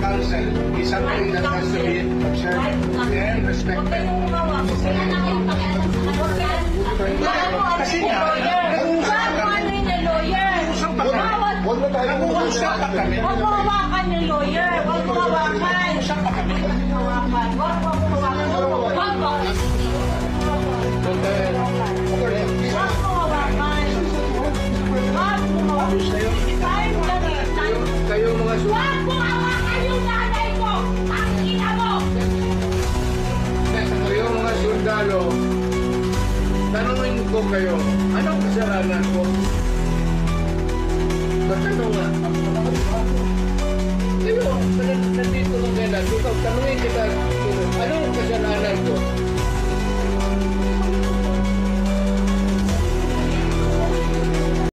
counsel is something that has to be observed and respected. Kasi nga, huwag na tayo mag-usap pa kami. Huwag mo hawakan yung lawyer. Huwag mo hawakan. Usap pa kami. Huwag mo hawakan. Huwag mo hawakan. Huwag mo hawakan. Kayo mga Huwag mo hawakan yung nanay ko! Ang ina mo! kayo mga sundalo, tanungin ko kayo, anong kasalanan ko? Tatanong nga. Kayo, nandito ng kailan, ikaw, tanungin kita, anong kasalanan ko?